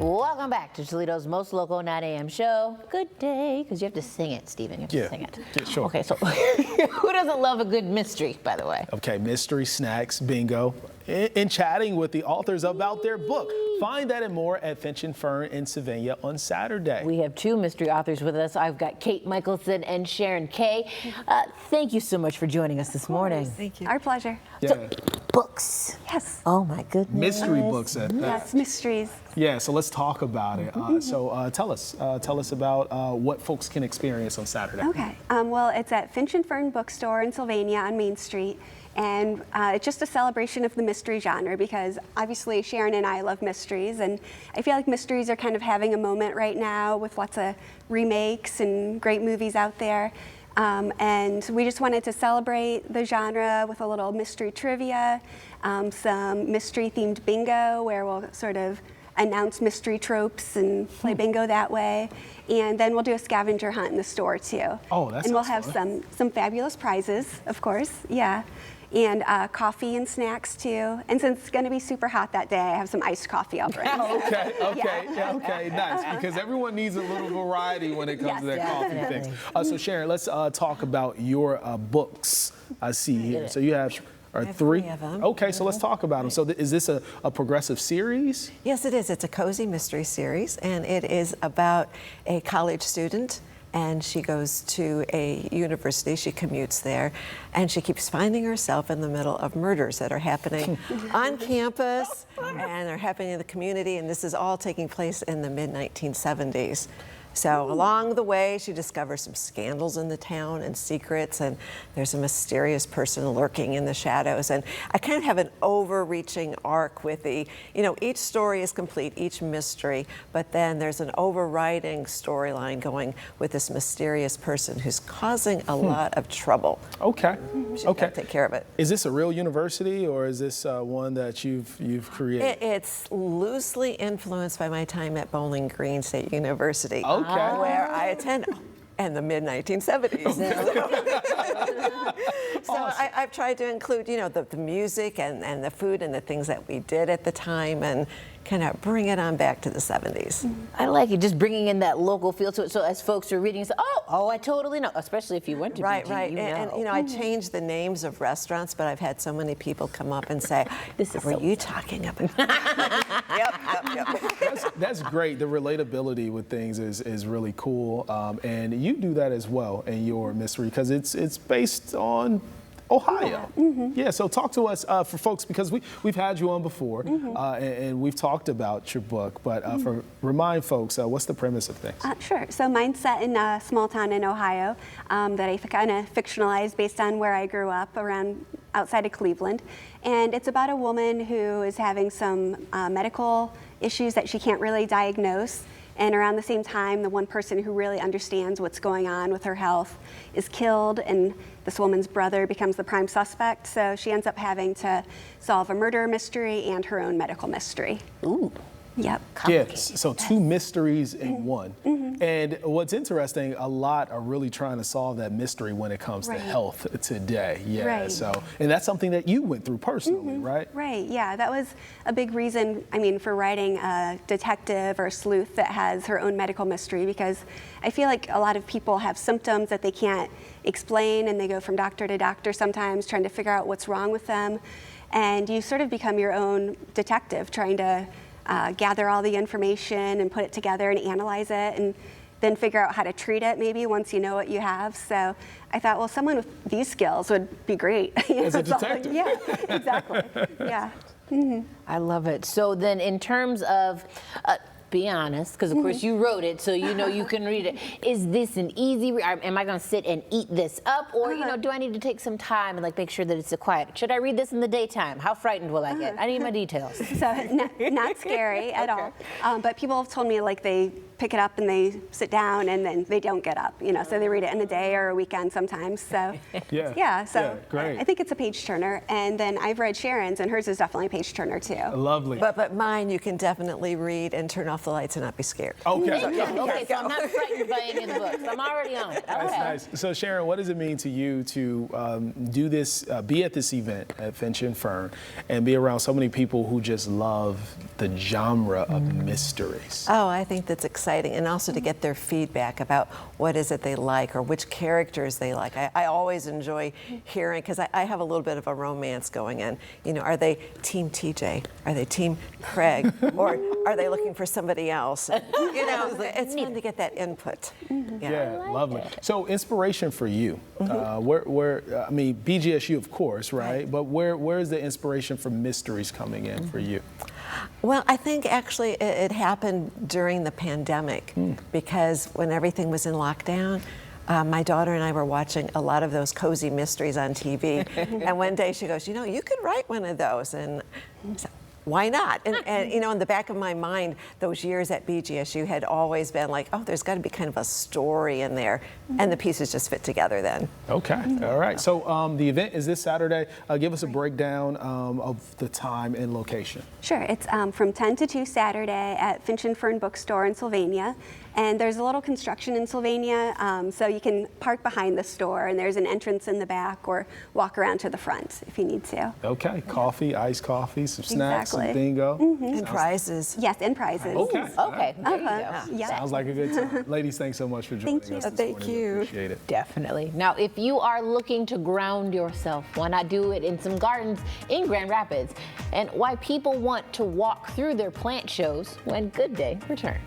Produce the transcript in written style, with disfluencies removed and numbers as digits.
Welcome back to Toledo's most local 9 a.m. show. Good day, because you have to sing it, Stephen. You have to sing it. Yeah, sure. Okay, so who doesn't love a good mystery, by the way? Okay, mystery, snacks, bingo, and chatting with the authors about their book. Find that and more at Finch Fern in Sylvania on Saturday. We have two mystery authors with us. I've got Kate Michaelson and Sharon Kay. Thank you so much for joining us this morning. Thank you. Our pleasure. Yeah. So, books. Yes. Oh my goodness. Mystery books at that. Yes, mysteries. Yeah, so let's talk about it. So tell us about what folks can experience on Saturday. Okay. Well, it's at Finch Fern Bookstore in Sylvania on Main Street. And it's just a celebration of the mystery genre because obviously Sharon and I love mysteries, and I feel like mysteries are kind of having a moment right now with lots of remakes and great movies out there. And we just wanted to celebrate the genre with a little mystery trivia, some mystery themed bingo where we'll sort of announce mystery tropes and play bingo that way. And then we'll do a scavenger hunt in the store too. Oh, that's And we'll have some fabulous prizes, of course, yeah. And coffee and snacks too. And since it's going to be super hot that day, I have some iced coffee I'll bring. Okay, Yeah. okay, nice. Because everyone needs a little variety when it comes to that coffee definitely. thing. So Sharon, let's talk about your books. I see here. So you have have three? 3 of them. Okay, so let's talk about them. So is this a progressive series? Yes, it is. It's a cozy mystery series, and it is about a college student. And she goes to a university, she commutes there, and she keeps finding herself in the middle of murders that are happening on campus, and they're happening in the community, and this is all taking place in the mid-1970s. So along the way, she discovers some scandals in the town and secrets, and there's a mysterious person lurking in the shadows. And I kind of have an overreaching arc with each story is complete, each mystery, but then there's an overriding storyline going with this mysterious person who's causing a lot of trouble. Okay, She's okay. got to take care of it. Is this a real university, or is this one that you've created? It's loosely influenced by my time at Bowling Green State University. Okay. Where I attend in the mid-1970s. So Awesome. I've tried to include, the music and the food and the things that we did at the time and kind of bring it on back to the 70s. I like it, just bringing in that local feel to it. So as folks are reading, say, oh, I totally know, especially if you went to Right, BG, right. you And know. I changed the names of restaurants, but I've had so many people come up and say, This is were so you talking about? Yep. That's great. The relatability with things is really cool, and you do that as well in your mystery because it's based on Ohio. Yeah, so talk to us for folks because we've had you on before and we've talked about your book, but remind folks, what's the premise of things? Sure. So mine's set in a small town in Ohio that I kind of fictionalized based on where I grew up around outside of Cleveland. And it's about a woman who is having some medical issues that she can't really diagnose. And around the same time, the one person who really understands what's going on with her health is killed, and this woman's brother becomes the prime suspect. So she ends up having to solve a murder mystery and her own medical mystery. Ooh. Yep. Yes, so 2 mysteries in one. And what's interesting, a lot are really trying to solve that mystery when it comes to health today. Yeah, Right. so, and that's something that you went through personally, right? Right, yeah, that was a big reason, for writing a detective or a sleuth that has her own medical mystery, because I feel like a lot of people have symptoms that they can't explain, and they go from doctor to doctor sometimes trying to figure out what's wrong with them. And you sort of become your own detective, trying to gather all the information and put it together and analyze it and then figure out how to treat it maybe once you know what you have. So I thought, well, someone with these skills would be great. As a detective. Yeah, exactly. Yeah. I love it. So then in terms of, be honest, because of course you wrote it, so you know you can read it. Is this an easy read? Am I going to sit and eat this up? Or, do I need to take some time and make sure that it's quiet? Should I read this in the daytime? How frightened will I get? I need my details. So not scary at all. But people have told me they pick it up and they sit down and then they don't get up, so they read it in a day or a weekend sometimes. So great. I think it's a page turner. And then I've read Sharon's, and hers is definitely a page turner too. Lovely. But mine you can definitely read and turn off the lights and not be scared. Okay. Okay, so I'm not frightened by any of the books. I'm already on it. That's Okay. nice. So Sharon, what does it mean to you to do this, be at this event at Finch and Fern, and be around so many people who just love the genre of mysteries? Oh, I think that's exciting, and also to get their feedback about what is it they like or which characters they like. I always enjoy hearing, because I have a little bit of a romance going in. Are they Team TJ? Are they Team Craig? Or are they looking for somebody else? It's fun to get that input. Yeah, lovely. So inspiration for you, BGSU, of course, right? But where is the inspiration for mysteries coming in for you? Well, I think actually it happened during the pandemic, because when everything was in lockdown, my daughter and I were watching a lot of those cozy mysteries on TV, and one day she goes, you could write one of those, and I said, why not? And in the back of my mind, those years at BGSU had always been like, oh, there's got to be kind of a story in there, and the pieces just fit together then. Okay, all right. So the event is this Saturday. Give us a breakdown of the time and location. Sure, it's from 10 to 2 Saturday at Finch Fern Bookstore in Sylvania. And there's a little construction in Sylvania, so you can park behind the store, and there's an entrance in the back, or walk around to the front if you need to. Okay, coffee, iced coffee, some snacks, some bingo. And prizes. Yes, and prizes. Okay. Okay. There you go. Yeah. Sounds like a good time. Ladies, thanks so much for joining Thank you. us this Thank morning. you. We appreciate it. Definitely. Now, if you are looking to ground yourself, why not do it in some gardens in Grand Rapids? And why people want to walk through their plant shows when Good Day returns.